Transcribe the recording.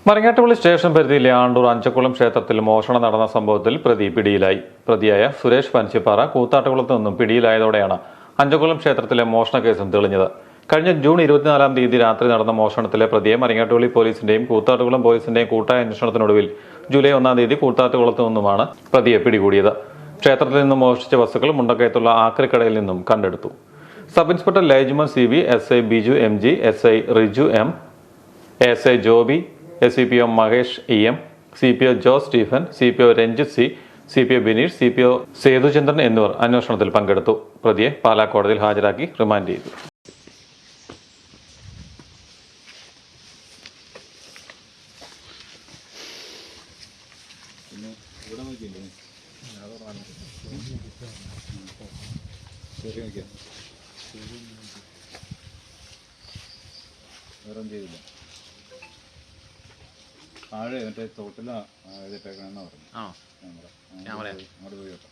Marangattupally station പരിധിയിലെ ആണ്ടൂർ അഞ്ചക്കുളം ക്ഷേത്രത്തിൽ മോഷണം നടന്ന സംഭവത്തിൽ പ്രതി പിടിയിലായി. പ്രതിയായ സുരേഷ് പനച്ചിപ്പാറ കൂത്താട്ടുകുളത്ത് നിന്നും പിടിയിലായതോടെയാണ് അഞ്ചക്കുളം ക്ഷേത്രത്തിലെ മോഷണ കേസും തെളിഞ്ഞത്. കഴിഞ്ഞ ജൂൺ 24-ാം തീയതി രാത്രി നടന്ന മോഷണത്തിലെ പ്രതിയെ മരങ്ങാട്ടുപള്ളി പോലീസിന്റെയും കൂത്താട്ടുകുളം പോലീസിന്റെയും കൂട്ടായ അന്വേഷണത്തിനൊടുവിൽ ജൂലൈ 1-ാം തീയതി കൂത്താട്ടുകുളത്ത് നിന്നുമാണ് പ്രതിയെ പിടികൂടിയത്. ക്ഷേത്രത്തിൽ നിന്നും മോഷ്ടിച്ച വസ്തുക്കൾ മുണ്ടക്കയത്തുള്ള ആക്രിക്കടയിൽ നിന്നും കണ്ടെടുത്തു. Sub inspector Laijuman CB, SI Biju MG, SI Riju M, SI Joby, SCPO Mahesh EM, CPO Jose Stephen, CPO Ranjith C, CPO Bineesh, CPO Sethuchandran എന്നിവർ അന്വേഷണത്തിൽ പങ്കെടുത്തു. പ്രതിയെ പാലാ കോടതിയിൽ ഹാജരാക്കി റിമാൻഡ് ചെയ്തു. താഴെ മറ്റേ തോട്ടില എഴുതിട്ടേക്കണെന്ന് പറഞ്ഞു. അങ്ങോട്ട് പോയി കേട്ടോ.